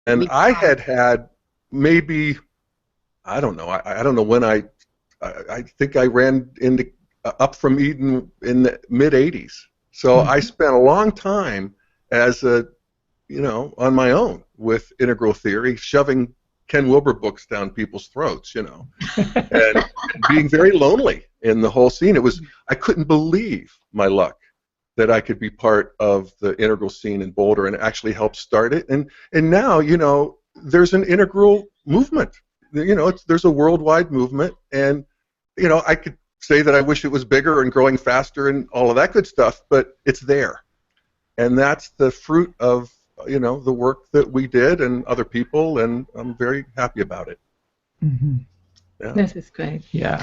And I had maybe, I don't know, I don't know when I think I ran into up from Eden in the mid-'80s. So I spent a long time as on my own with integral theory, shoving Ken Wilber books down people's throats, and being very lonely in the whole scene. I couldn't believe my luck that I could be part of the integral scene in Boulder and actually help start it. And now, there's an integral movement. There's a worldwide movement, and I could say that I wish it was bigger and growing faster and all of that good stuff, but it's there. And that's the fruit of, the work that we did and other people, and I'm very happy about it. Mm-hmm. Yeah. This is great. Yeah.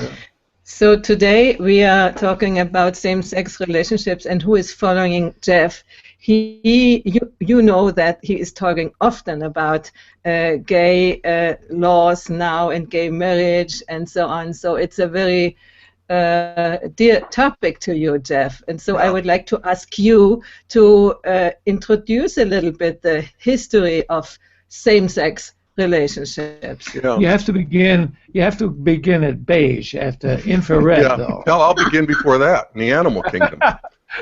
So today we are talking about same-sex relationships, and who is following Jeff? You know that he is talking often about gay laws now and gay marriage and so on. So it's a very dear topic to you, Jeff. And so I would like to ask you to introduce a little bit the history of same-sex relationships. You have to begin at beige, at the infrared, though. No, I'll begin before that, in the animal kingdom.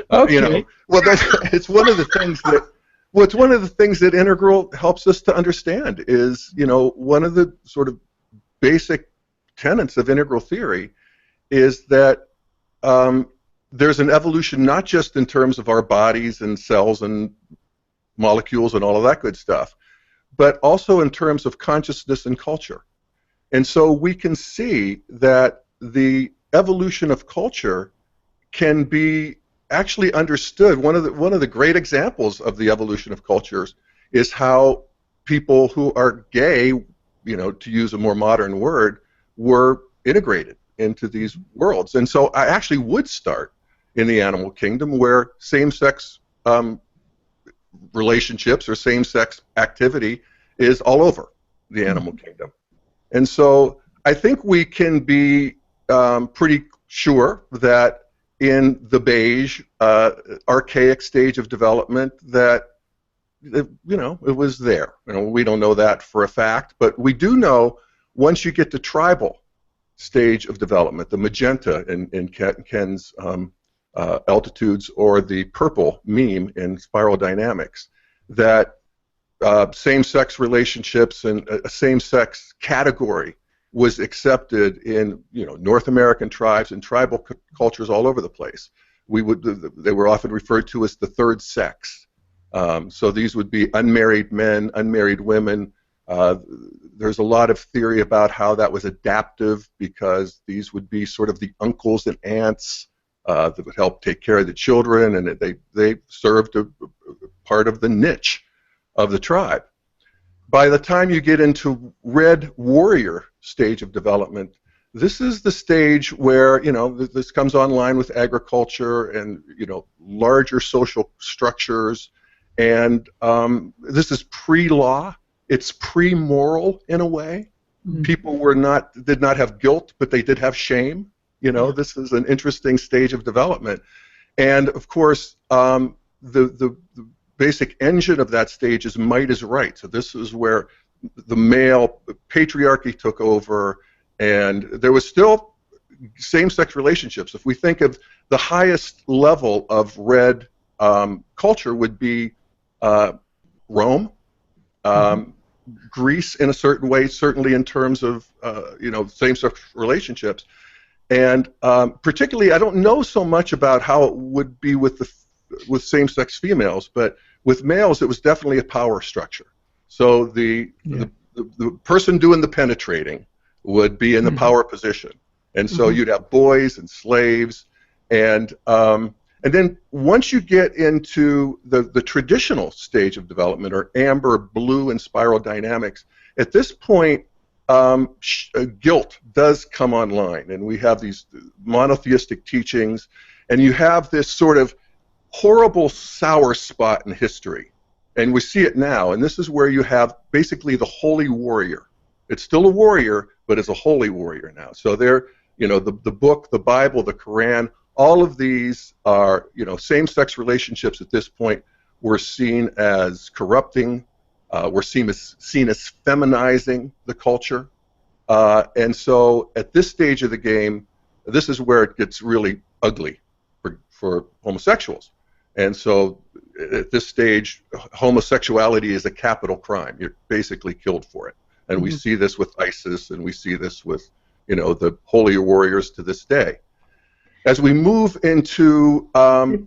Okay. It's one of the things that. Well, it's one of the things that integral helps us to understand is, one of the sort of basic tenets of integral theory is that there's an evolution not just in terms of our bodies and cells and molecules and all of that good stuff, but also in terms of consciousness and culture. And so we can see that the evolution of culture can be actually understood. One of the great examples of the evolution of cultures is how people who are gay, to use a more modern word, were integrated into these worlds. And so I actually would start in the animal kingdom, where same-sex relationships or same-sex activity is all over the animal kingdom. And so I think we can be pretty sure that in the beige, archaic stage of development that, it was there. We don't know that for a fact, but we do know once you get to tribal stage of development, the magenta in Ken's altitudes, or the purple meme in spiral dynamics, that same-sex relationships and a same-sex category was accepted in North American tribes and tribal cultures all over the place. They were often referred to as the third sex. So these would be unmarried men, unmarried women. There's a lot of theory about how that was adaptive, because these would be sort of the uncles and aunts that would help take care of the children, and they served a part of the niche of the tribe. By the time you get into red warrior stage of development, this is the stage where, this comes online with agriculture and, larger social structures, and this is pre-law. It's pre-moral in a way. People did not have guilt, but they did have shame. This is an interesting stage of development. And of course, the basic engine of that stage is might is right. So this is where the male patriarchy took over, and there was still same-sex relationships. If we think of the highest level of red culture would be Rome, Greece in a certain way, certainly in terms of same-sex relationships, and particularly I don't know so much about how it would be with same-sex females, but with males it was definitely a power structure. So the person doing the penetrating would be in the power position, and so you'd have boys and slaves, and then once you get into the traditional stage of development, or amber, blue, and spiral dynamics, at this point guilt does come online, and we have these monotheistic teachings, and you have this sort of horrible sour spot in history, and we see it now, and this is where you have basically the holy warrior. It's still a warrior, but it's a holy warrior now. So there, the book, the Bible, the Quran, all of these are, same-sex relationships at this point were seen as corrupting, We're seen as feminizing the culture. And so at this stage of the game, this is where it gets really ugly for homosexuals. And so at this stage, homosexuality is a capital crime. You're basically killed for it. And we see this with ISIS, and we see this with, the holy warriors to this day. As we move into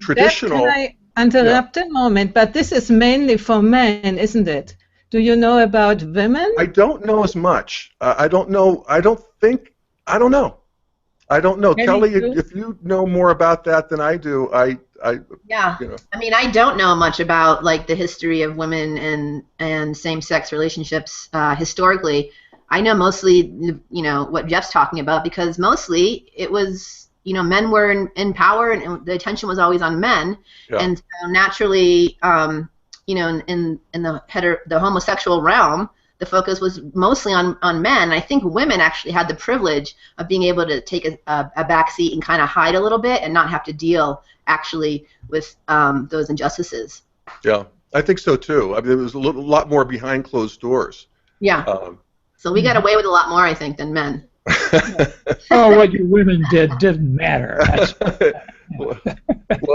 traditional... Can I interrupt a moment? But this is mainly for men, isn't it? Do you know about women? I don't know as much. I don't know. I don't know. Kelly, if you know more about that than I do, yeah. I mean, I don't know much about like the history of women and same-sex relationships historically. I know mostly, what Jeff's talking about, because mostly it was, men were in power and the attention was always on men, and so naturally, in the homosexual realm, the focus was mostly on men. I think women actually had the privilege of being able to take a back seat and kind of hide a little bit and not have to deal actually with those injustices. Yeah, I think so too. I mean, there was a lot more behind closed doors. Yeah. So we got away with a lot more, I think, than men. What you women didn't matter. Well,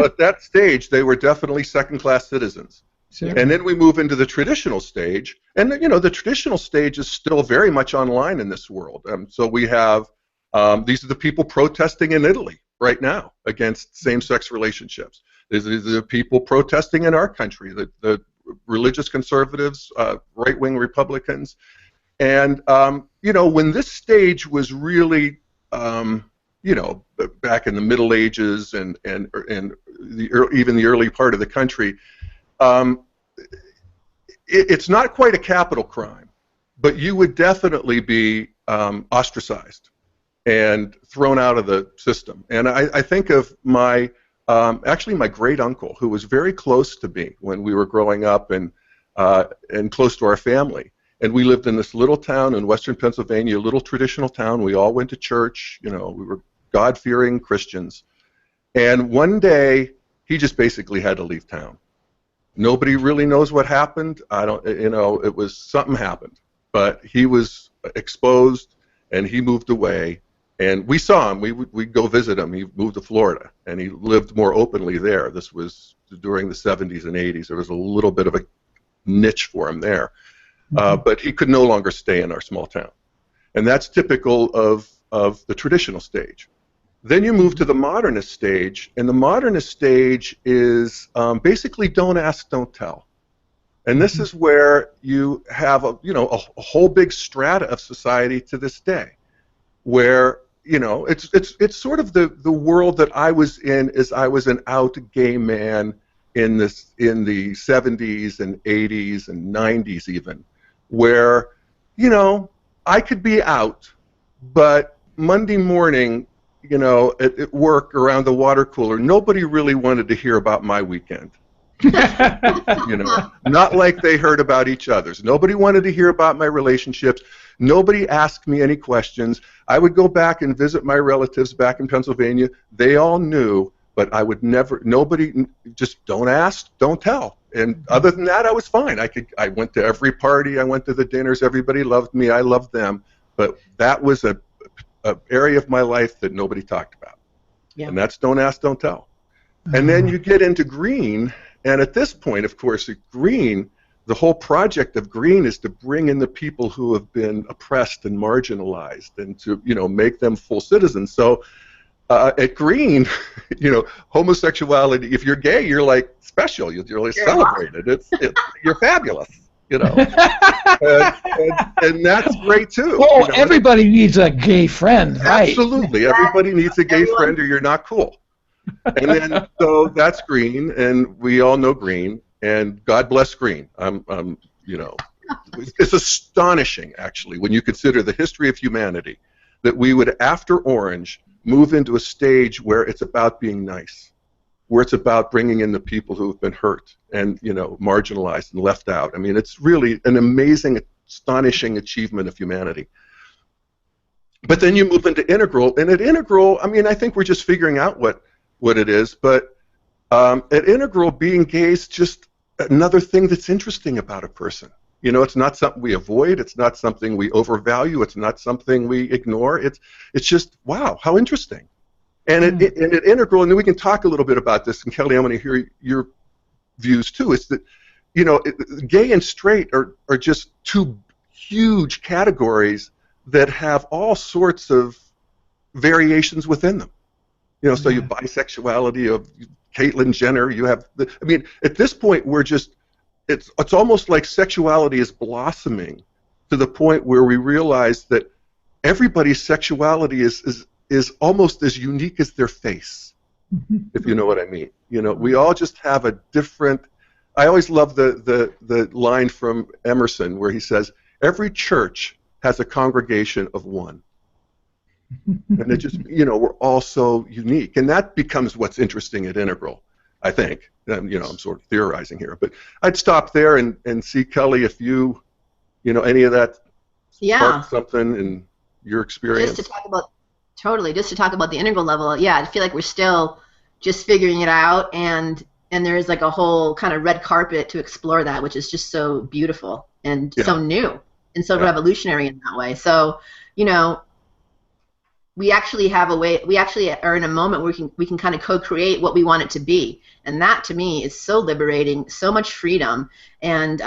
at that stage, they were definitely second-class citizens. Sure. And then we move into the traditional stage, and the traditional stage is still very much online in this world. So we have these are the people protesting in Italy right now against same-sex relationships. These are the people protesting in our country, the religious conservatives, right-wing Republicans, and when this stage was really back in the Middle Ages and even the early part of the country. It's not quite a capital crime, but you would definitely be ostracized and thrown out of the system. And I think of actually my great uncle, who was very close to me when we were growing up and close to our family. And we lived in this little town in western Pennsylvania, a little traditional town. We all went to church. We were God-fearing Christians. And one day, he just basically had to leave town. Nobody really knows what happened. It was something happened. But he was exposed, and he moved away. And we saw him. We'd go visit him. He moved to Florida, and he lived more openly there. This was during the 70s and 80s. There was a little bit of a niche for him there. But he could no longer stay in our small town. And that's typical of the traditional stage. Then you move to the modernist stage, and the modernist stage is basically don't ask, don't tell. And this is where you have a whole big strata of society to this day, where it's sort of the world that I was in as I was an out gay man in the 70s and 80s and 90s even, where I could be out, but Monday morning, at work around the water cooler, nobody really wanted to hear about my weekend. Not like they heard about each other's. Nobody wanted to hear about my relationships. Nobody asked me any questions. I would go back and visit my relatives back in Pennsylvania. They all knew, but I would never. Nobody, just don't ask, don't tell. And other than that, I was fine. I went to every party. I went to the dinners. Everybody loved me. I loved them. But that was a area of my life that nobody talked about. Yeah. And that's don't ask, don't tell. And then you get into green, and at this point, of course, at green, the whole project of green is to bring in the people who have been oppressed and marginalized, and to make them full citizens. So at green, homosexuality, if you're gay, you're like special. You're like celebrated. You're fabulous. And that's great too. Oh, everybody needs a gay friend, right? Absolutely, everybody needs a gay friend, or you're not cool. And then so that's green, and we all know green, and God bless green. It's astonishing actually when you consider the history of humanity that we would, after orange, move into a stage where it's about being nice, where it's about bringing in the people who have been hurt and marginalized and left out. I mean, it's really an amazing, astonishing achievement of humanity. But then you move into integral, and at integral, I mean, I think we're just figuring out what it is, but at integral, being gay is just another thing that's interesting about a person. You know, it's not something we avoid. It's not something we overvalue. It's not something we ignore. It's just, wow, how interesting. And it integral, and then we can talk a little bit about this. And Kelly, I want to hear your views too. Is that, you know, gay and straight are just two huge categories that have all sorts of variations within them. You know, so you have bisexuality of Caitlyn Jenner. You have, I mean, at this point, we're just, it's almost like sexuality is blossoming to the point where we realize that everybody's sexuality is almost as unique as their face, if you know what I mean. You know, we all just have a different. I always love the line from Emerson where he says, "Every church has a congregation of one." And it just, you know, we're all so unique, and that becomes what's interesting at Integral, I think. You know, I'm sort of theorizing here, but I'd stop there and see, Kelly, if you know, any of that sparked something in your experience. Just to talk about, just to talk about the integral level, yeah, I feel like we're still just figuring it out, and there's like a whole kind of red carpet to explore that, which is just so beautiful and so new and so revolutionary in that way. So, you know, we actually have a way, we actually are in a moment where we can kind of co-create what we want it to be, and that to me is so liberating, so much freedom, and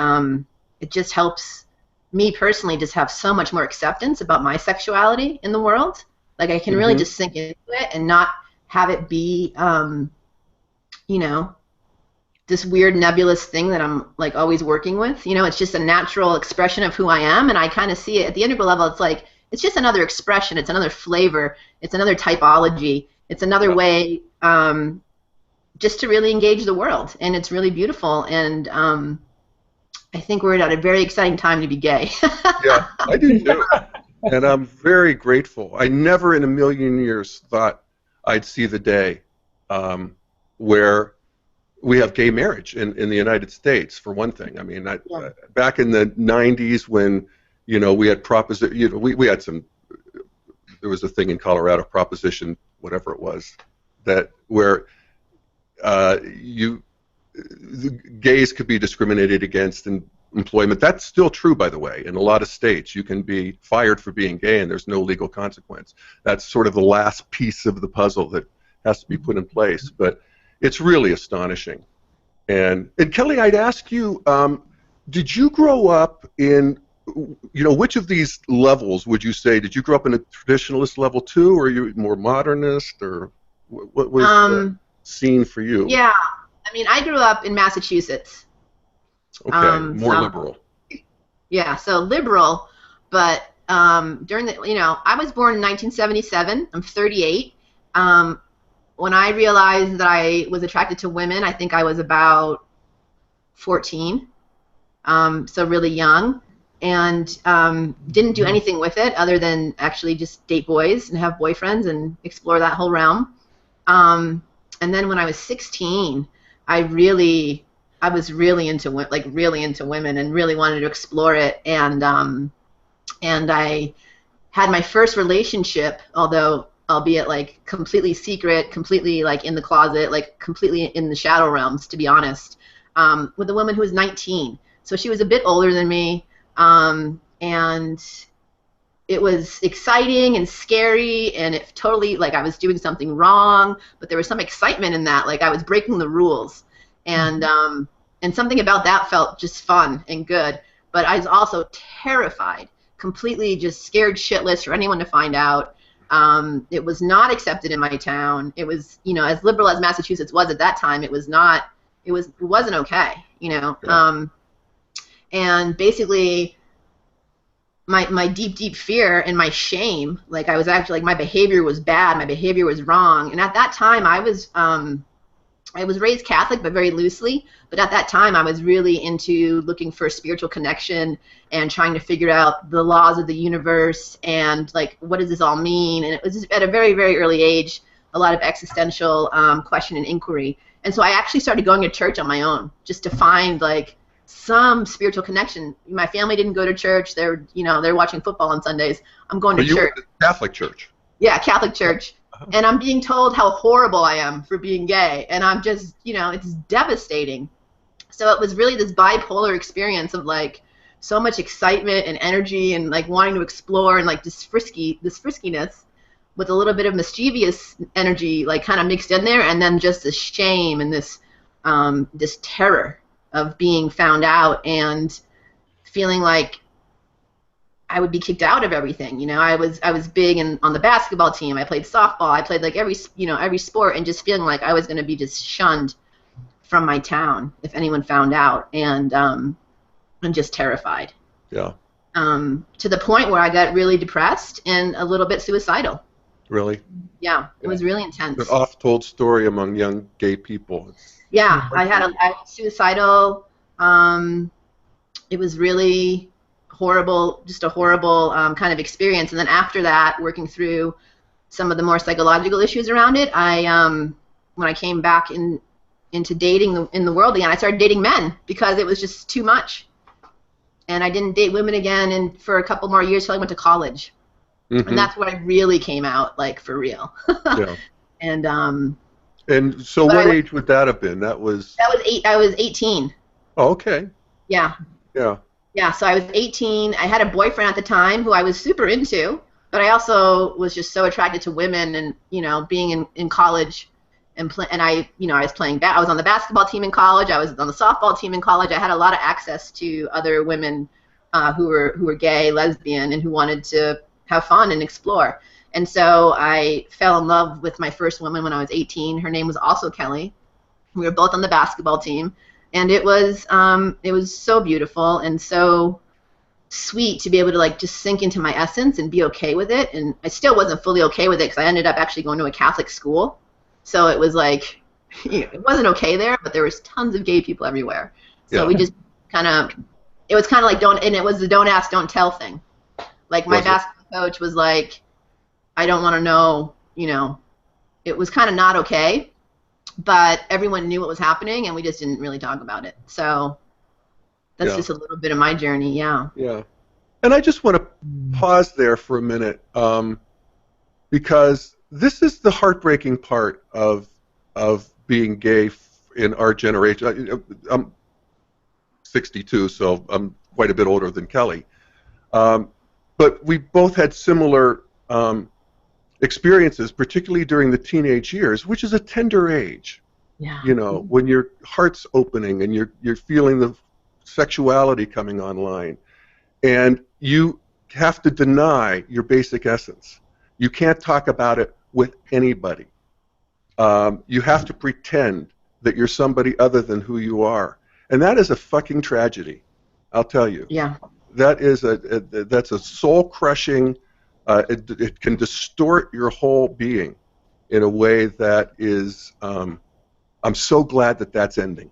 it just helps me personally just have so much more acceptance about my sexuality in the world. Like I can really just sink into it and not have it be, you know, this weird nebulous thing that I'm like always working with. You know, it's just a natural expression of who I am, and I kind of see it at the integral level. It's like, it's just another expression. It's another flavor. It's another typology. It's another way just to really engage the world, and it's really beautiful. And I think we're at a very exciting time to be gay. Yeah, I do too. And I'm very grateful. I never in a million years thought I'd see the day where we have gay marriage in the United States, for one thing. I mean, back in the 90s when, you know, we had we had some, there was a thing in Colorado, Proposition, whatever it was, that where gays could be discriminated against in employment. That's still true, by the way. In a lot of states, you can be fired for being gay and there's no legal consequence. That's sort of the last piece of the puzzle that has to be put in place. But it's really astonishing. And Kelly, I'd ask you, did you grow up in, you know, which of these levels would you say? Did you grow up in a traditionalist level too, or are you more modernist, or what was the scene for you? Yeah, I mean, I grew up in Massachusetts. Okay, more liberal. Yeah, so liberal, but during the, you know, I was born in 1977. I'm 38. When I realized that I was attracted to women, I think I was about 14, so really young. And didn't do anything with it other than actually just date boys and have boyfriends and explore that whole realm. And then when I was 16, I was really into women and really wanted to explore it. And I had my first relationship, albeit like completely secret, completely like in the closet, like completely in the shadow realms, to be honest, with a woman who was 19. So she was a bit older than me. And it was exciting and scary, and it totally, like, I was doing something wrong, but there was some excitement in that, like I was breaking the rules, and something about that felt just fun and good. But I was also terrified, completely just scared shitless for anyone to find out. It was not accepted in my town. It was, you know, as liberal as Massachusetts was at that time, it wasn't okay, you know. Yeah. And basically, my deep fear and my shame, like I was actually, like, my behavior was bad, my behavior was wrong. And at that time, I was raised Catholic, but very loosely. But at that time, I was really into looking for a spiritual connection and trying to figure out the laws of the universe and, like, what does this all mean? And it was just at a very, very early age, a lot of existential question and inquiry. And so I actually started going to church on my own just to find, like, some spiritual connection. My family didn't go to church. They're watching football on Sundays. I'm going to church. You went to Catholic church? Yeah, Catholic church. And I'm being told how horrible I am for being gay. And I'm just, you know, it's devastating. So it was really this bipolar experience of, like, so much excitement and energy and like wanting to explore and like this friskiness with a little bit of mischievous energy like kind of mixed in there, and then just this shame and this terror of being found out and feeling like I would be kicked out of everything. You know, I was big on the basketball team. I played softball. I played like every sport, and just feeling like I was going to be just shunned from my town if anyone found out, and just terrified. Yeah. To the point where I got really depressed and a little bit suicidal. Really? Yeah, it was really intense. An oft-told story among young gay people. Yeah, I was suicidal. It was really horrible, just a horrible kind of experience. And then after that, working through some of the more psychological issues around it, when I came back into dating in the world again, I started dating men because it was just too much. And I didn't date women again and for a couple more years till I went to college. Mm-hmm. And that's when I really came out, like, for real. Yeah. And so what age would that have been? I was 18. Oh, okay. Yeah. Yeah. Yeah, so I was 18. I had a boyfriend at the time who I was super into, but I also was just so attracted to women, and, you know, being in college and I was playing I was on the basketball team in college. I was on the softball team in college. I had a lot of access to other women who were gay, lesbian, and who wanted to have fun and explore. And so I fell in love with my first woman when I was 18. Her name was also Kelly. We were both on the basketball team, and it was so beautiful and so sweet to be able to like just sink into my essence and be okay with it. And I still wasn't fully okay with it because I ended up actually going to a Catholic school, so it was like, you know, it wasn't okay there, but there was tons of gay people everywhere. So we just it was kind of like it was the don't ask, don't tell thing. Like my basketball coach was like, I don't want to know, you know, it was kind of not okay, but everyone knew what was happening and we just didn't really talk about it. So that's just a little bit of my journey, yeah. Yeah. And I just want to pause there for a minute because this is the heartbreaking part of being gay in our generation. I'm 62, so I'm quite a bit older than Kelly. But we both had similar experiences, particularly during the teenage years, which is a tender age. Yeah. You know, when your heart's opening and you're feeling the sexuality coming online, and you have to deny your basic essence. You can't talk about it with anybody. You have to pretend that you're somebody other than who you are, and that is a fucking tragedy. I'll tell you. Yeah. That is that's a soul-crushing. It can distort your whole being in a way that is. I'm so glad that that's ending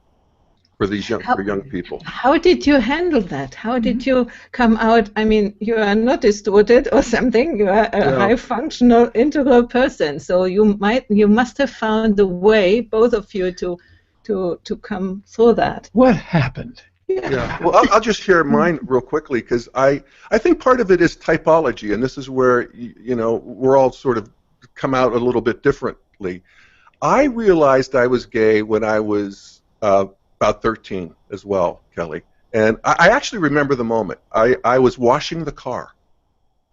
for these young people. How did you handle that? How did you come out? I mean, you are not distorted or something. You are a high-functional, integral person. So you must have found a way, both of you, to come through that. What happened? Yeah. Well, I'll just share mine real quickly because I think part of it is typology, and this is where we're all sort of come out a little bit differently. I realized I was gay when I was about 13 as well, Kelly, and I actually remember the moment. I was washing the car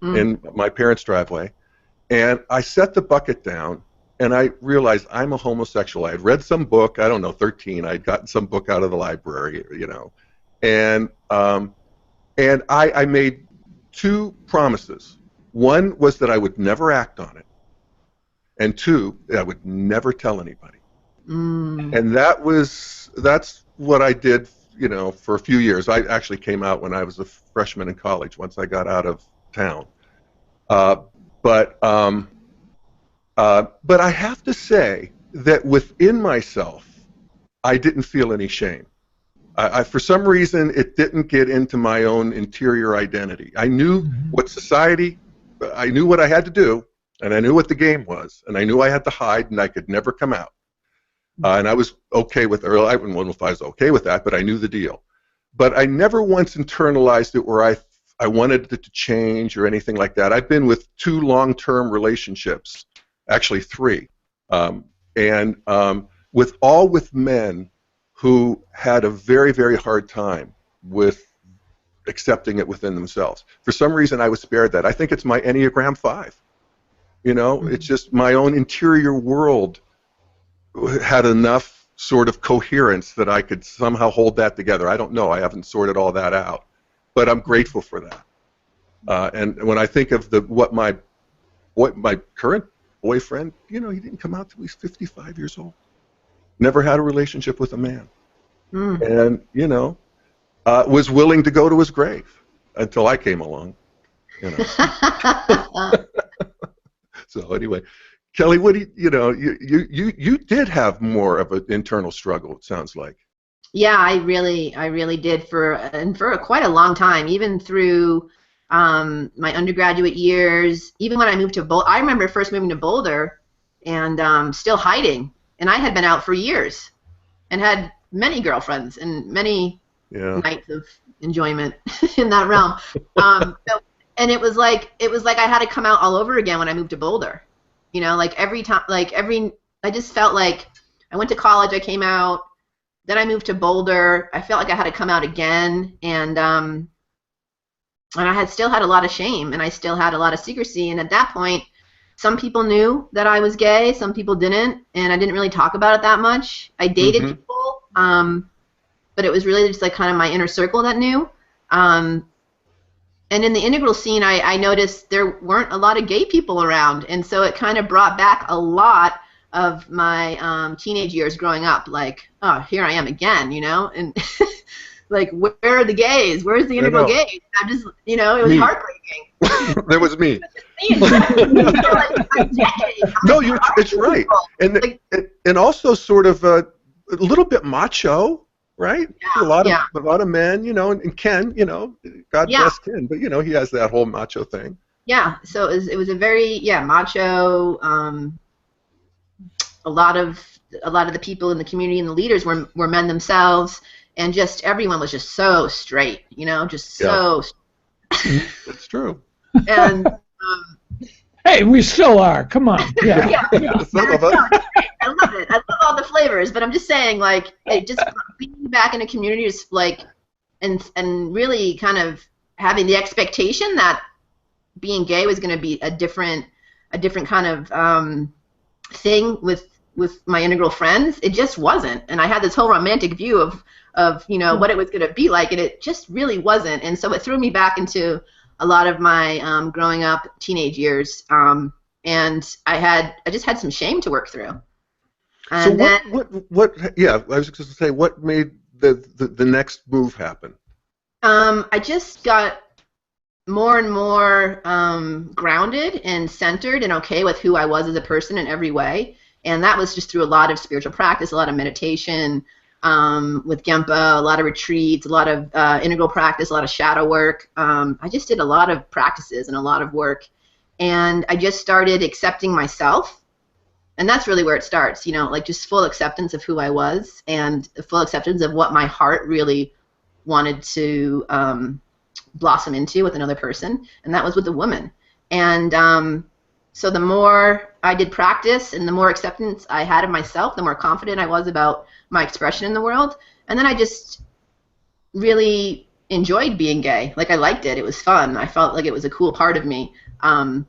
in my parents' driveway, and I set the bucket down. And I realized I'm a homosexual. I had read some book, I don't know, 13. I'd gotten some book out of the library, and I made two promises. One was that I would never act on it, and two, that I would never tell anybody. And that's what I did, for a few years. I actually came out when I was a freshman in college. Once I got out of town, but I have to say that within myself, I didn't feel any shame. For some reason, it didn't get into my own interior identity. I knew what I knew what I had to do, and I knew what the game was, and I knew I had to hide, and I could never come out. And I was okay with it. I don't know if I was okay with that, but I knew the deal. But I never once internalized it where I wanted it to change or anything like that. I've been with 2 long-term relationships. Actually 3, with men who had a very, very hard time with accepting it within themselves. For some reason, I was spared that. I think it's my Enneagram 5. You know, it's just my own interior world had enough sort of coherence that I could somehow hold that together. I don't know. I haven't sorted all that out, but I'm grateful for that. And when I think of what my current boyfriend, you know, he didn't come out till he's 55 years old. Never had a relationship with a man, and you know, was willing to go to his grave until I came along. You know. So anyway, Kelly, what do you know? You did have more of an internal struggle. It sounds like. Yeah, I really did for quite a long time, even through my undergraduate years. Even when I moved to Boulder, I remember first moving to Boulder and still hiding. And I had been out for years and had many girlfriends and many nights of enjoyment in that realm. And it was like I had to come out all over again when I moved to Boulder. You know, like every time, I just felt like I went to college, I came out, then I moved to Boulder. I felt like I had to come out again, and I still had a lot of shame, and I still had a lot of secrecy. And at that point, some people knew that I was gay, some people didn't, and I didn't really talk about it that much. I dated people, but it was really just like kind of my inner circle that knew. And in the integral scene, I noticed there weren't a lot of gay people around, and so it kind of brought back a lot of my teenage years growing up. Like, oh, here I am again, you know, and like, where are the gays? Where's the integral gays? I'm just, you know, it was heartbreaking. That was me. No, it's right, and also sort of a little bit macho. Right? Yeah, a lot of men, you know, and Ken, you know, God bless Ken, but you know, he has that whole macho thing. Yeah, so it was a very macho. A lot of the people in the community and the leaders were men themselves, and just everyone was just so straight, you know, just so. It's true. And hey, we still are. Come on. Yeah. Some of us. I love it. I love all the flavors, but I'm just saying, like, just being back in a community is like, and really kind of having the expectation that being gay was going to be a different kind of thing with my integral friends. It just wasn't, and I had this whole romantic view of you know what it was going to be like, and it just really wasn't, and so it threw me back into a lot of my growing up teenage years, and I just had some shame to work through. And so what? Yeah, I was just going to say, what made the next move happen? I just got more and more grounded and centered and okay with who I was as a person in every way, and that was just through a lot of spiritual practice, a lot of meditation, with Gempa, a lot of retreats, a lot of integral practice, a lot of shadow work. I just did a lot of practices and a lot of work, and I just started accepting myself. And that's really where it starts, you know, like just full acceptance of who I was and the full acceptance of what my heart really wanted to blossom into with another person, and that was with a woman. And so the more I did practice and the more acceptance I had of myself, the more confident I was about my expression in the world. And then I just really enjoyed being gay. Like, I liked it. It was fun. I felt like it was a cool part of me. And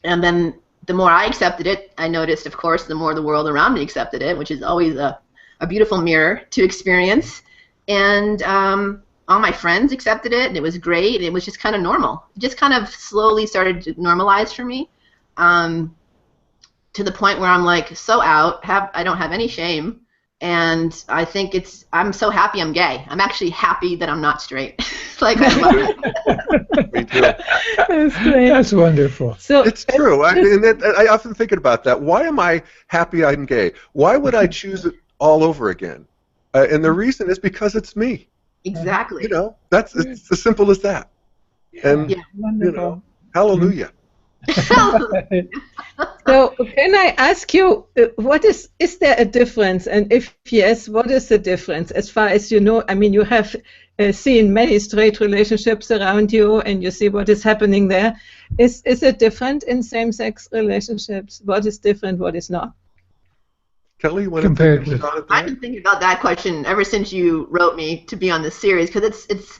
then the more I accepted it, I noticed, of course, the more the world around me accepted it, which is always a beautiful mirror to experience. And all my friends accepted it, and it was great, and it was just kind of normal. It just kind of slowly started to normalize for me, to the point where I'm like so out, I don't have any shame, and I think I'm so happy I'm gay. I'm actually happy that I'm not straight. Like, I love it. Me too. That's great. That's wonderful. So It's true. I often think about that. Why am I happy I'm gay? Why would I choose it all over again? And the reason is because it's me. Exactly. You know, it's as simple as that. And wonderful. you know, hallelujah. So can I ask you, is there a difference? And if yes, what is the difference? As far as you know, I mean, you have seen many straight relationships around you, and you see what is happening there. Is it different in same-sex relationships? What is different? What is not? Kelly, you want Compared to with- I've been thinking about that question ever since you wrote me to be on this series, because it's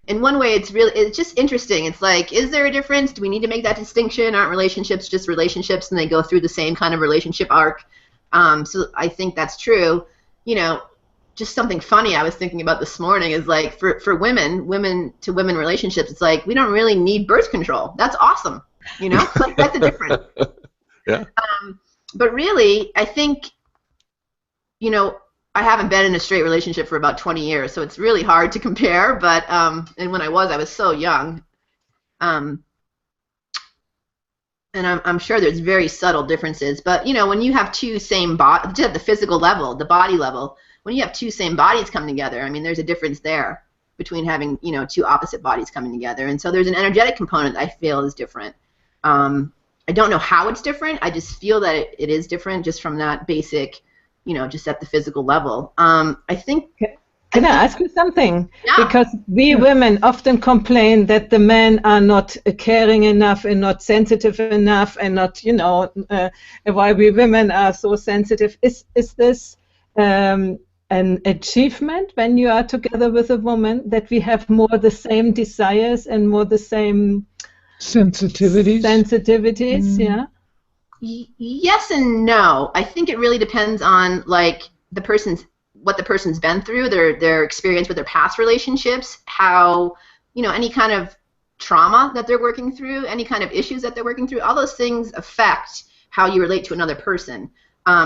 in one way, it's just interesting. It's like, is there a difference? Do we need to make that distinction? Aren't relationships just relationships, and they go through the same kind of relationship arc? So I think that's true. You know, just something funny I was thinking about this morning is like for women to women relationships, it's like we don't really need birth control. That's awesome. You know, like that's a difference. Yeah. But really, I think, you know, I haven't been in a straight relationship for about 20 years, so it's really hard to compare. But and when I was so young. And I'm sure there's very subtle differences. But you know, when you have two same bodies, at the physical level, the body level, when you have two same bodies come together, I mean, there's a difference there between having, you know, two opposite bodies coming together. And so there's an energetic component that I feel is different. I don't know how it's different. I just feel that it is different just from that basic, you know, just at the physical level. I think. Can I ask you something? Yeah. Because we women often complain that the men are not caring enough and not sensitive enough and not, you know, why we women are so sensitive. Is this an achievement when you are together with a woman, that we have more the same desires and more the same sensitivities? Yeah. Yes and no. I think it really depends on like what the person's been through, their experience with their past relationships, how, you know, any kind of trauma that they're working through, any kind of issues that they're working through, all those things affect how you relate to another person.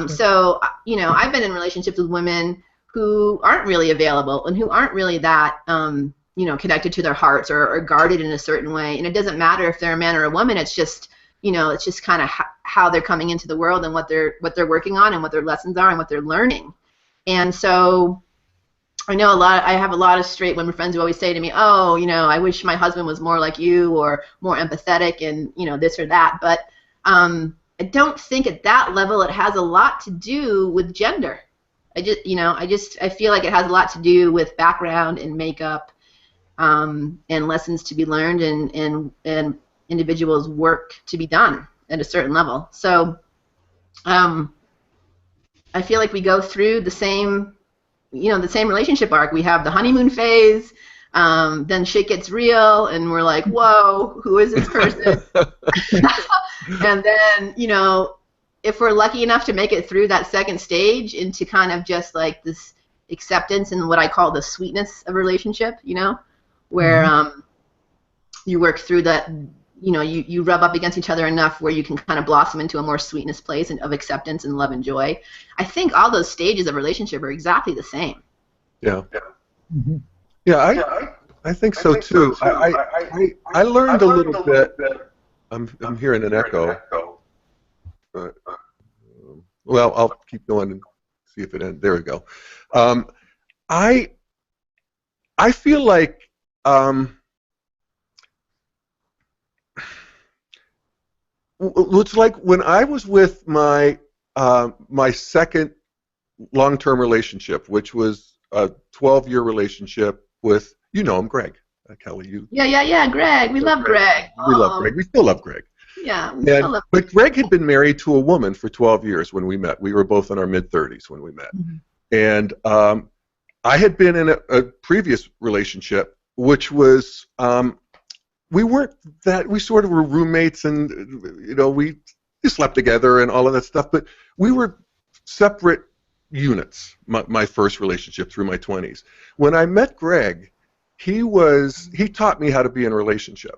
So, you know, I've been in relationships with women who aren't really available and who aren't really that, you know, connected to their hearts or guarded in a certain way. And it doesn't matter if they're a man or a woman. It's just, you know, it's just kind of how they're coming into the world and what they're working on and what their lessons are and what they're learning. And so I know I have a lot of straight women friends who always say to me, oh, you know, I wish my husband was more like you or more empathetic and, you know, this or that. But I don't think at that level it has a lot to do with gender. I feel like it has a lot to do with background and makeup and lessons to be learned and individuals' work to be done at a certain level. So I feel like we go through the same relationship arc. We have the honeymoon phase, then shit gets real, and we're like, whoa, who is this person? And then, you know, if we're lucky enough to make it through that second stage into kind of just like this acceptance and what I call the sweetness of a relationship, you know, where you work through that. You know, you rub up against each other enough where you can kind of blossom into a more sweetness place and of acceptance and love and joy. I think all those stages of relationship are exactly the same. Yeah. Mm-hmm. Yeah, I think so too. I learned a little bit. I'm hearing an echo. But, well, I'll keep going and see if it ends. There we go. I feel like. It's like when I was with my my second long-term relationship, which was a 12-year relationship with, you know him, Greg. Kelly, you. Yeah, Greg. We love Greg. We love Greg. We still love Greg. Yeah, we still love Greg. But Greg had been married to a woman for 12 years when we met. We were both in our mid-30s when we met. Mm-hmm. And I had been in a previous relationship, which was we weren't that, we sort of were roommates and, you know, we slept together and all of that stuff, but we were separate units, my first relationship through my 20s. When I met Greg, he taught me how to be in a relationship.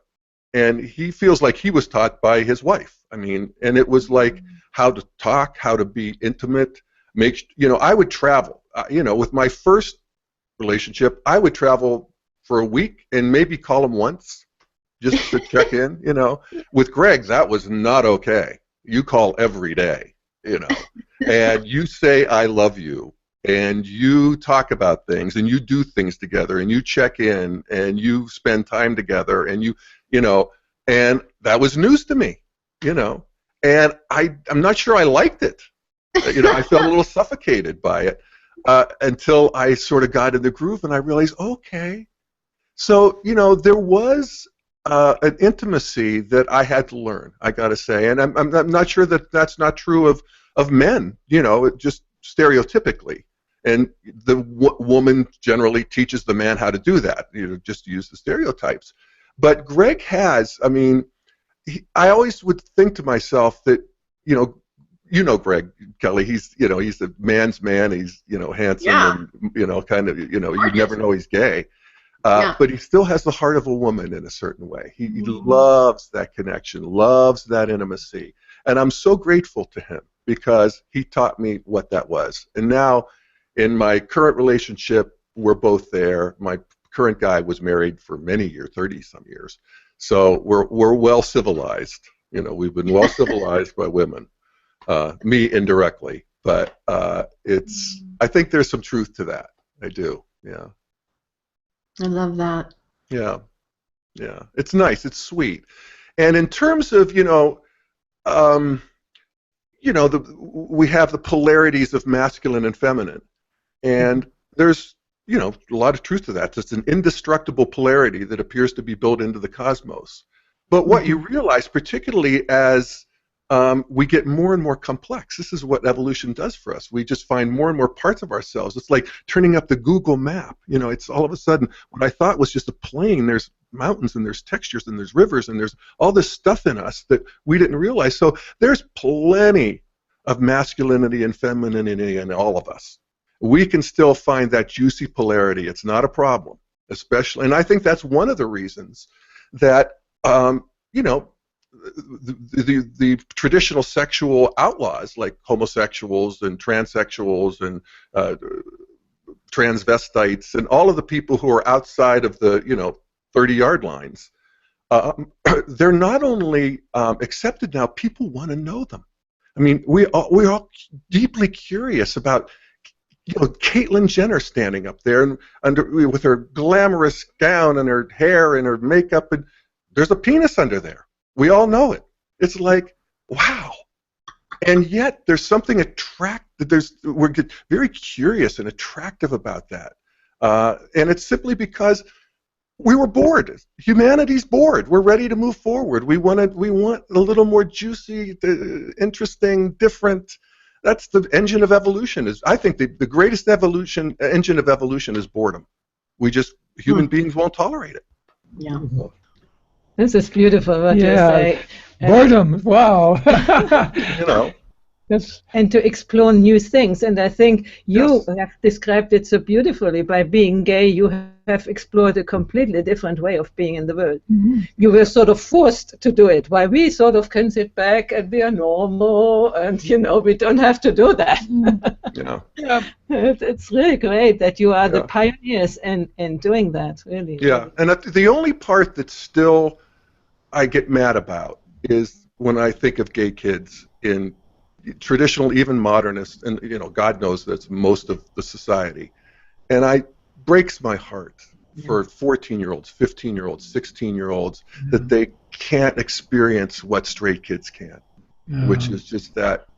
And he feels like he was taught by his wife. I mean, and it was like how to talk, how to be intimate, I would travel. With my first relationship, I would travel for a week and maybe call him once just to check in, With Greg, that was not okay. You call every day, and you say, I love you, and you talk about things, and you do things together, and you check in, and you spend time together, and and that was news to me, and I'm not sure I liked it. I felt a little suffocated by it until I sort of got in the groove, and I realized, okay. So, there was an intimacy that I had to learn, I got to say, and I'm not sure that that's not true of men, just stereotypically. And the woman generally teaches the man how to do that, just to use the stereotypes. But Greg has, I mean, I always would think to myself that, Greg Kelly, he's a man's man. He's, handsome and, kind of, you never know he's gay. But he still has the heart of a woman in a certain way. He loves that connection, loves that intimacy. And I'm so grateful to him because he taught me what that was. And now in my current relationship, we're both there. My current guy was married for many years, 30-some years. So we're well civilized. We've been well civilized by women. Me indirectly. But I think there's some truth to that. I do, yeah. I love that. Yeah, yeah. It's nice. It's sweet. And in terms of, we have the polarities of masculine and feminine, and there's, a lot of truth to that. It's an indestructible polarity that appears to be built into the cosmos. But what you realize, particularly as we get more and more complex. This is what evolution does for us. We just find more and more parts of ourselves. It's like turning up the Google map. It's all of a sudden what I thought was just a plain. There's mountains and there's textures and there's rivers and there's all this stuff in us that we didn't realize. So there's plenty of masculinity and femininity in all of us. We can still find that juicy polarity. It's not a problem, especially. And I think that's one of the reasons that, the traditional sexual outlaws like homosexuals and transsexuals and transvestites and all of the people who are outside of the 30-yard lines, they're not only accepted now, people want to know them. I mean, we're all deeply curious about Caitlyn Jenner standing up there with her glamorous gown and her hair and her makeup, and there's a penis under there. We all know it. It's like, wow. And yet there's something we're very curious and attractive about that. And it's simply because we were bored. Humanity's bored. We're ready to move forward. We want a little more juicy, interesting, different. That's the engine of evolution. I think the greatest engine of evolution is boredom. Human beings won't tolerate it. Yeah. This is beautiful what you say. Boredom, wow. And to explore new things. And I think you have described it so beautifully. By being gay, you have explored a completely different way of being in the world. Mm-hmm. You were sort of forced to do it, while we sort of can sit back and be a normal, and we don't have to do that. It's really great that you are the pioneers in doing that, really. Yeah, and the only part that still I get mad about is when I think of gay kids in traditional, even modernist, and God knows that's most of the society, and it breaks my heart for 14-year-olds, 15-year-olds, 16-year-olds that they can't experience what straight kids can, which is just that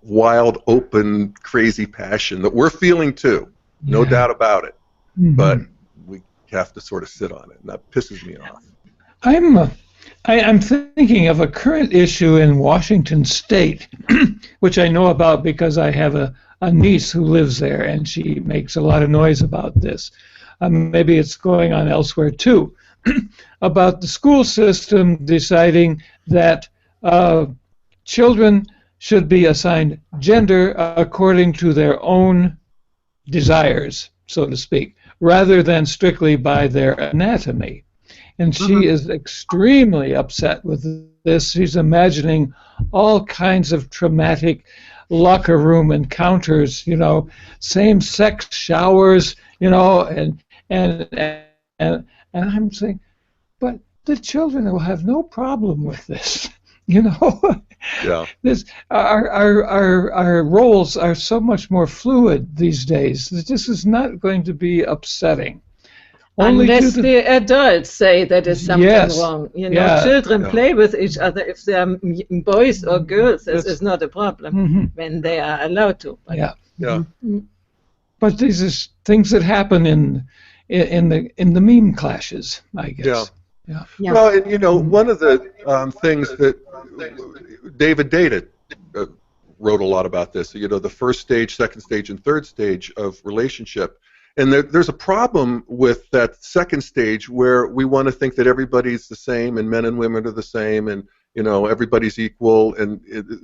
wild, open, crazy passion that we're feeling too, no doubt about it. But we have to sort of sit on it, and that pisses me off. I'm thinking of a current issue in Washington State, which I know about because I have a niece who lives there, and she makes a lot of noise about this. Maybe it's going on elsewhere too, about the school system deciding that children should be assigned gender according to their own desires, so to speak, rather than strictly by their anatomy. And she is extremely upset with this. She's imagining all kinds of traumatic locker room encounters, same-sex showers, and I'm saying, but the children will have no problem with this, Yeah. Our roles are so much more fluid these days that this is not going to be upsetting. Unless the adults say that is something wrong. Children play with each other. If they are boys or girls, this is not a problem when they are allowed to. But But these are things that happen in the meme clashes, I guess. Yeah. Well, and one of the things that David Data wrote a lot about this. You know, the first stage, second stage, and third stage of relationship. And there's a problem with that second stage where we want to think that everybody's the same and men and women are the same and, you know, everybody's equal. And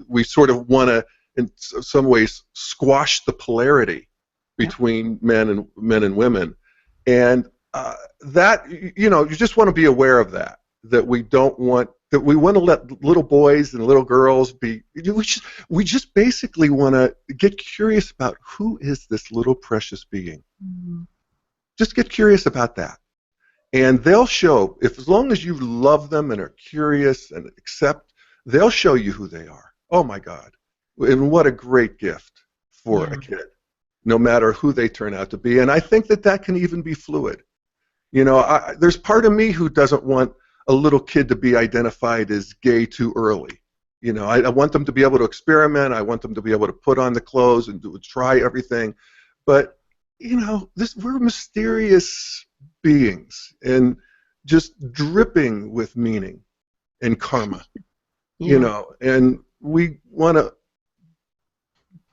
we sort of want to, in some ways, squash the polarity between men and women. And that, you know, you just want to be aware of that we don't want, that we want to let little boys and little girls be, we just basically want to get curious about who is this little precious being. Mm-hmm. Just get curious about that. And they'll show, as long as you love them and are curious and accept, they'll show you who they are. Oh my God. And what a great gift for a kid, no matter who they turn out to be. And I think that can even be fluid. You know, there's part of me who doesn't want a little kid to be identified as gay too early. You know, I want them to be able to experiment. I want them to be able to put on the clothes and try everything. But, you know, we're mysterious beings and just dripping with meaning and karma, you know, and we want to,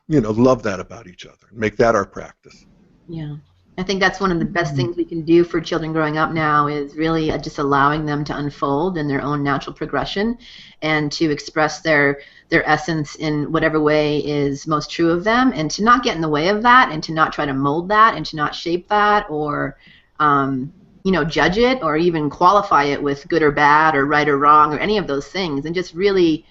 you know, love that about each other and make that our practice. Yeah. I think that's one of the best things we can do for children growing up now is really just allowing them to unfold in their own natural progression and to express their essence in whatever way is most true of them, and to not get in the way of that and to not try to mold that and to not shape that or you know, judge it or even qualify it with good or bad or right or wrong or any of those things, and just really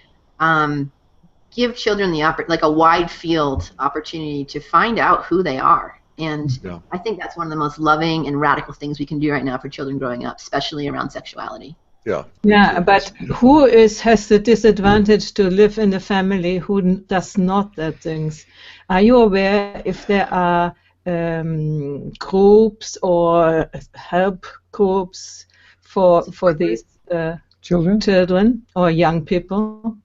give children like a wide field opportunity to find out who they are. And I think that's one of the most loving and radical things we can do right now for children growing up, especially around sexuality. Yeah, but who has the disadvantage to live in a family who does not that things? Are you aware if there are groups or help groups for these children or young people?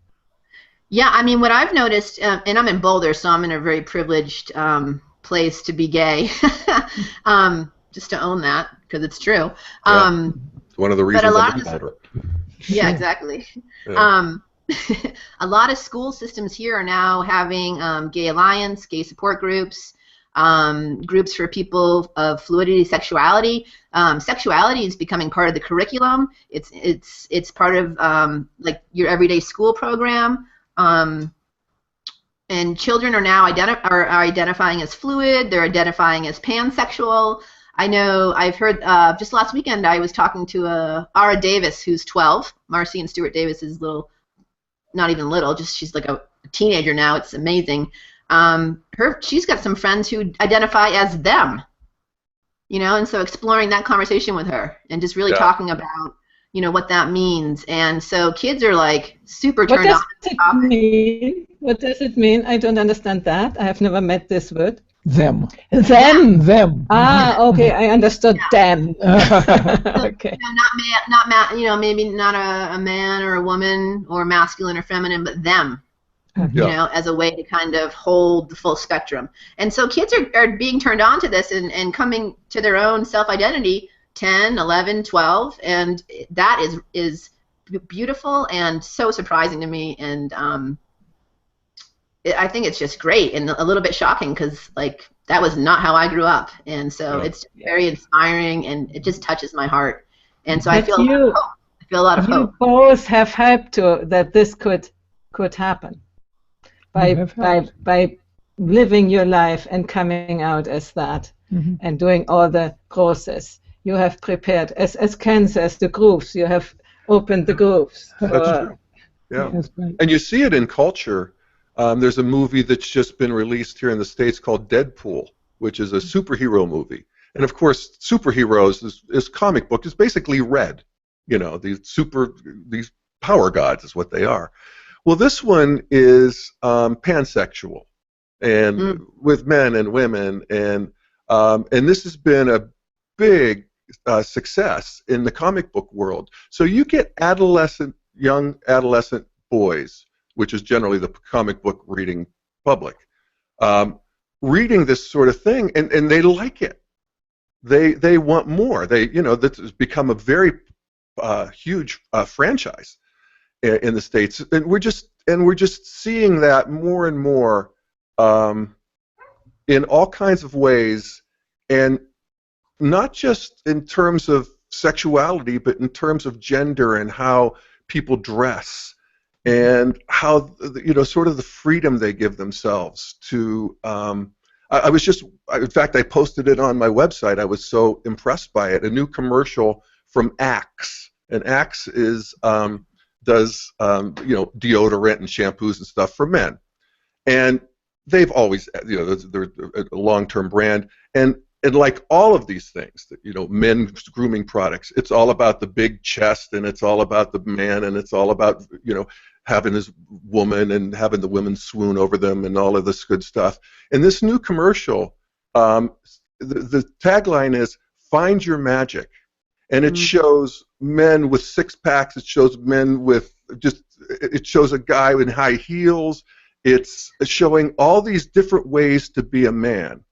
Yeah, I mean, what I've noticed, and I'm in Boulder, so I'm in a very privileged place to be gay, just to own that, because it's true. It's one of the reasons I'm in Boulder. Yeah, exactly. Yeah. A lot of school systems here are now having gay alliance, gay support groups, groups for people of fluidity, sexuality. Sexuality is becoming part of the curriculum. It's part of like your everyday school program. And children are now identifying as fluid. They're identifying as pansexual. I know I've heard just last weekend I was talking to Ara Davis, who's 12. Marcy and Stuart Davis is little, not even little, just she's like a teenager now. It's amazing. She's got some friends who identify as them, you know, and so exploring that conversation with her and just really talking about, you know, what that means. And so kids are like super turned on. What does it mean? I don't understand that. I have never met this word. Them. Them. Ah, okay. I understood them. Okay. Not you know, maybe not a man or a woman or masculine or feminine, but them. You know, as a way to kind of hold the full spectrum. And so kids are being turned on to this and coming to their own self-identity 10, 11, 12, and that is beautiful and so surprising to me, and I think it's just great and a little bit shocking because like that was not how I grew up, and so it's very inspiring and it just touches my heart, and so I feel a lot of hope. I feel a lot of hope. You both have helped that this could happen by living your life and coming out as that and doing all the process. You have prepared, as Ken says, the grooves. You have opened the grooves. That's true. Yeah. And you see it in culture. There's a movie that's just been released here in the States called Deadpool, which is a superhero movie. And of course, superheroes is comic book is basically red. You know, these power gods is what they are. Well, this one is pansexual, and with men and women, and this has been a big success in the comic book world. So you get young adolescent boys, which is generally the comic book reading public, reading this sort of thing, and they like it. They want more. This has become a very huge franchise, in the States, and we're just seeing that more and more in all kinds of ways, and not just in terms of sexuality, but in terms of gender and how people dress and how, sort of the freedom they give themselves to. In fact, I posted it on my website. I was so impressed by it. A new commercial from Axe, and Axe does deodorant and shampoos and stuff for men, and they've always, they're a long-term brand, and like all of these things, men's grooming products, it's all about the big chest, and it's all about the man, and it's all about, having this woman and having the women swoon over them and all of this good stuff. And this new commercial, the tagline is "Find Your Magic," and it shows men with six-packs. It shows men with it shows a guy in high heels. It's showing all these different ways to be a man,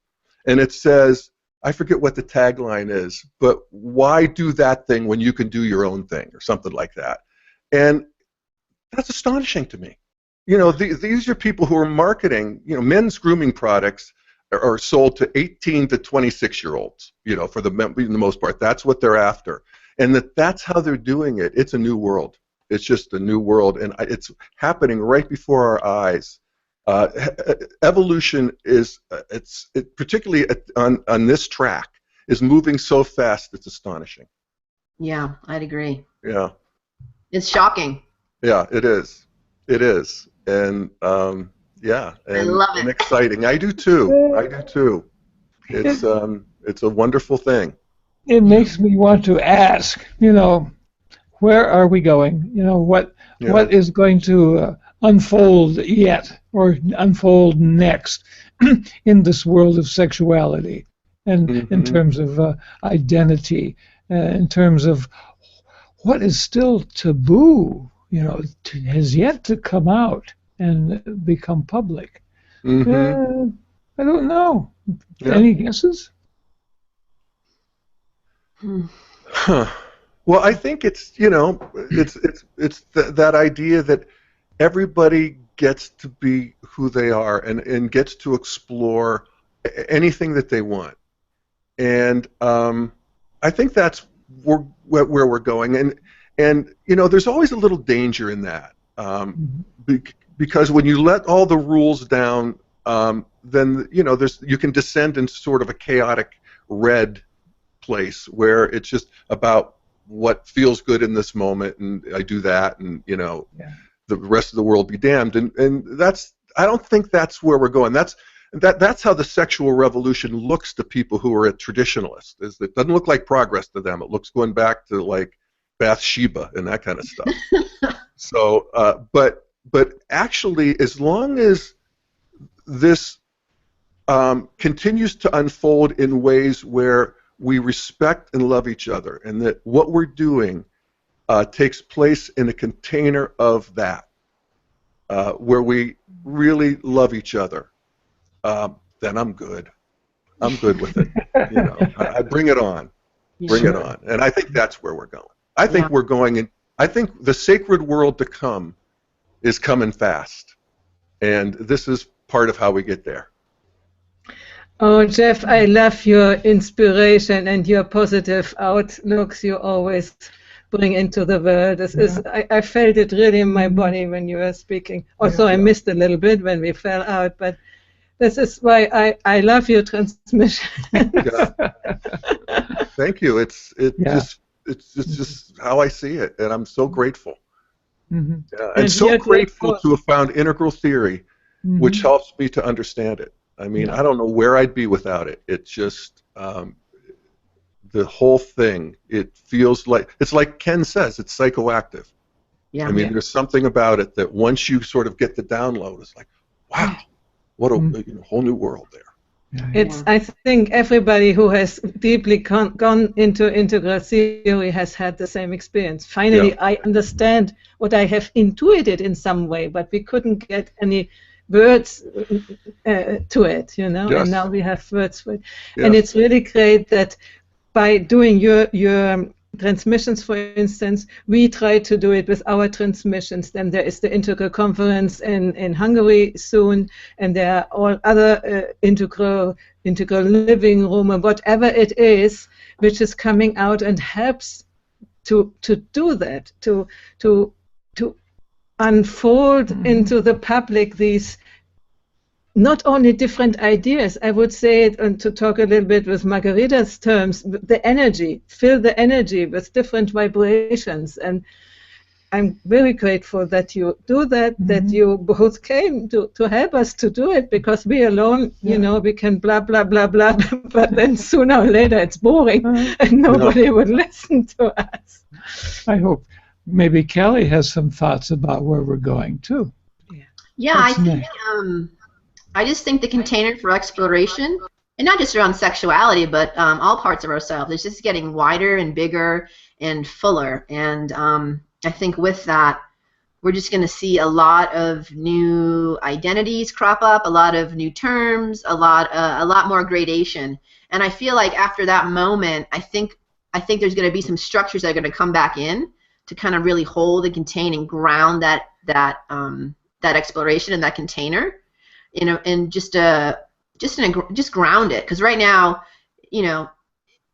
and it says, I forget what the tagline is, but why do that thing when you can do your own thing, or something like that. And that's astonishing to me. These are people who are marketing, men's grooming products are sold to 18 to 26-year-olds, for the most part. That's what they're after. And that's how they're doing it. It's a new world. It's just a new world, and it's happening right before our eyes. Evolution is, particularly on this track, is moving so fast, it's astonishing. Yeah, I'd agree. Yeah. It's shocking. Yeah, it is. It is. And, yeah. And, I love it. And exciting. I do too. I do too. It's a wonderful thing. It makes me want to ask, where are we going? What is going to unfold yet, or unfold next in this world of sexuality, and in terms of identity, in terms of what is still taboo, has yet to come out and become public. I don't know. Yeah. Any guesses? Huh. Well, I think it's that idea that everybody gets to be who they are and gets to explore anything that they want, and I think that's where we're going. And there's always a little danger in that, because when you let all the rules down, then you can descend into sort of a chaotic red place where it's just about what feels good in this moment, and I do that, and the rest of the world be damned. And that's, I don't think that's where we're going. That's how the sexual revolution looks to people who are traditionalists. It doesn't look like progress to them. It looks going back to like Bathsheba and that kind of stuff. So, but actually, as long as this continues to unfold in ways where we respect and love each other, and that what we're doing takes place in a container of that, where we really love each other, then I'm good. I'm good with it. I bring it on. Bring it on. And I think that's where we're going. I think we're going in. I think the sacred world to come is coming fast, and this is part of how we get there. Oh, Jeff, I love your inspiration and your positive outlooks you always bring into the world. I felt it really in my body when you were speaking. Also, I missed a little bit when we fell out, but this is why I love your transmission. Thank you. It's just how I see it, and I'm so grateful. And so grateful to have found integral theory, which helps me to understand it. I mean, I don't know where I'd be without it. It's just the whole thing. It feels like, it's like Ken says, it's psychoactive. Yeah. I mean, there's something about it that once you sort of get the download, it's like, wow, what a whole new world there. I think everybody who has deeply gone into integral theory has had the same experience. Finally, I understand what I have intuited in some way, but we couldn't get any words to it, and now we have words for it. And it's really great that by doing your transmissions, for instance. We try to do it with our transmissions. Then there is the integral conference in Hungary soon, and there are all other integral living room or whatever it is, which is coming out and helps to do that, to unfold into the public these not only different ideas, I would say it, and to talk a little bit with Margarita's terms, the energy, fill the energy with different vibrations. And I'm very grateful that you do that, that you both came to help us to do it, because we alone, you know, we can blah, blah, blah, blah, but then sooner or later it's boring and nobody would listen to us. I hope maybe Kelly has some thoughts about where we're going, too. Yeah, I think... I just think the container for exploration, and not just around sexuality, but all parts of ourselves, is just getting wider and bigger and fuller. And I think with that, we're just going to see a lot of new identities crop up, a lot of new terms, a lot more gradation. And I feel like after that moment, I think there's going to be some structures that are going to come back in to kind of really hold and contain and ground that exploration in that container. You know, and just ground it, because right now, you know,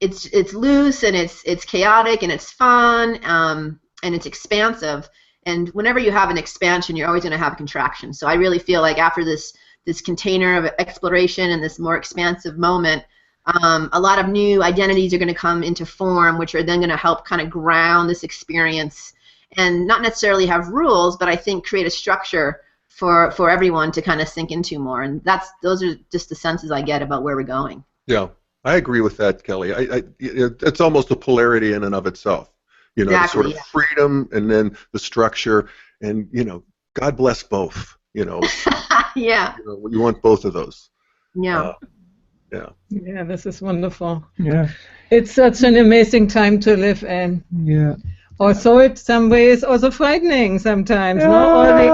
it's loose and it's chaotic and it's fun, and it's expansive. And whenever you have an expansion, you're always going to have a contraction. So I really feel like after this container of exploration and this more expansive moment, a lot of new identities are going to come into form, which are then going to help kind of ground this experience, and not necessarily have rules, but I think create a structure for everyone to kind of sink into more. And those are just the senses I get about where we're going. Yeah, I agree with that, Kelly. It's almost a polarity in and of itself. You know, exactly, the sort of freedom and then the structure, and, you know, God bless both, you know. Yeah. You know, you want both of those. Yeah. Yeah, this is wonderful. Yeah. It's such an amazing time to live in. Yeah. Also, in some ways, also frightening sometimes. No, all the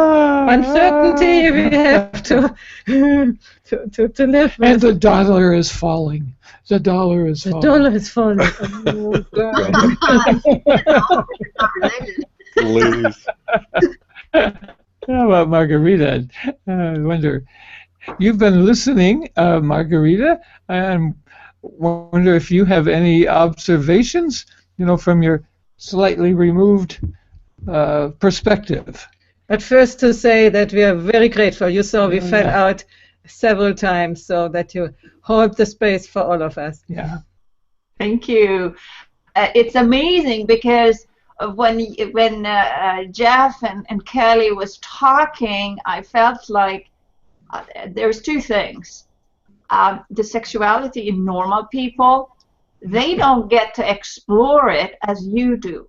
uncertainty we have to live with. And the dollar is falling. The dollar is falling. The dollar is falling. Please. How about Margarita? I wonder. You've been listening, Margarita, and wonder if you have any observations, you know, from your slightly removed perspective. But first to say that we are very grateful. You saw we fell out several times, so that you hold the space for all of us. Yeah. Thank you. It's amazing because when Jeff and Kelly was talking, I felt like there's two things. The sexuality in normal people, they don't get to explore it as you do,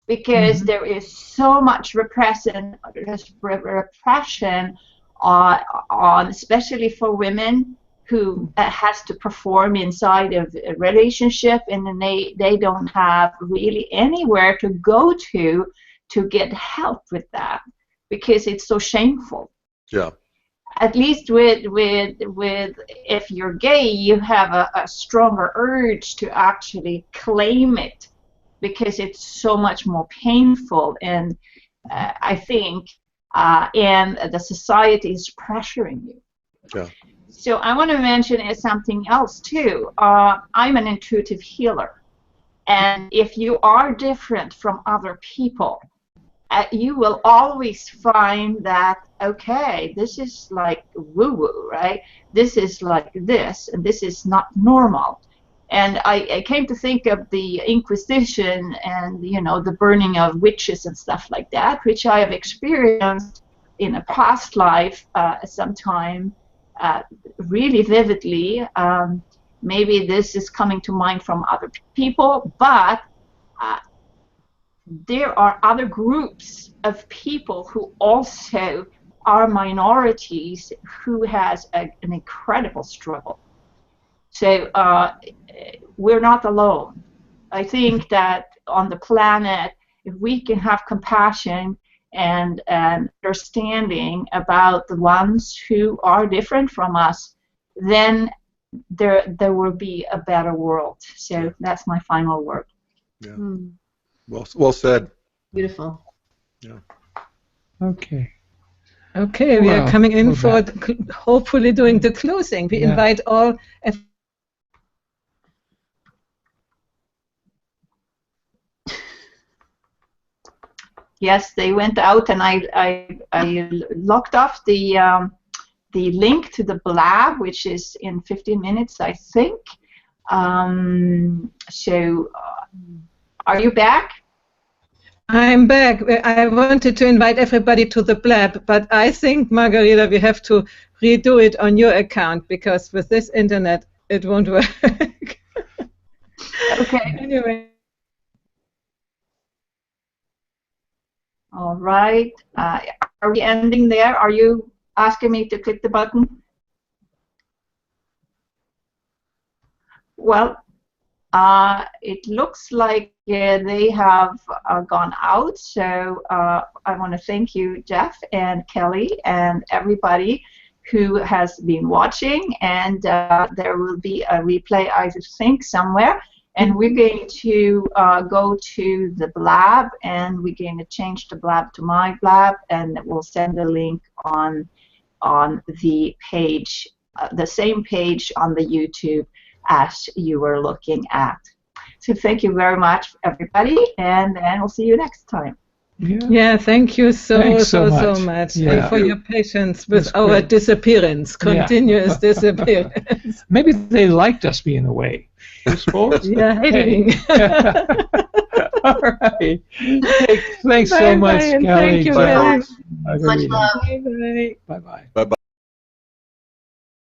because there is so much repression on especially for women who has to perform inside of a relationship, and then they don't have really anywhere to go to get help with that, because it's so shameful. Yeah. At least with if you're gay, you have a stronger urge to actually claim it, because it's so much more painful, and I think and the society is pressuring you. Yeah. So I want to mention is something else too. I'm an intuitive healer, and if you are different from other people, you will always find that, okay, this is like woo-woo, right? This is like this, and this is not normal. And I came to think of the Inquisition and, you know, the burning of witches and stuff like that, which I have experienced in a past life sometime really vividly. Maybe this is coming to mind from other people, but there are other groups of people who also are minorities who has an incredible struggle. So we're not alone. I think that on the planet, if we can have compassion and understanding about the ones who are different from us, then there will be a better world. So that's my final word. Yeah. Mm. Well said. Beautiful. Yeah. Okay. Okay, we are Well, coming in we're for back. hopefully doing the closing. We Yeah. invite all. Yes, they went out, and I locked off the link to the blab, which is in 15 minutes, I think. So, are you back? I'm back. I wanted to invite everybody to the blab, but I think, Margarita, we have to redo it on your account because with this internet, it won't work. Okay. Anyway. All right. Are we ending there? Are you asking me to click the button? Well, it looks like they have gone out. So I want to thank you, Jeff and Kelly, and everybody who has been watching. And there will be a replay, I think, somewhere. And we're going to go to the blab, and we're going to change the blab to my blab, and we'll send a link on the page, the same page on the YouTube as you were looking at. So thank you very much, everybody, and then we'll see you next time. Yeah, thank you so much Yeah. for your patience with That's our great. disappearance, continuous disappearance. Maybe they liked us being away. You suppose? Yeah, hating. All right. Hey, thanks so much, Bye, Kelly. thank you Bye, very folks. much. Much love. Bye-bye. Bye-bye. Bye-bye.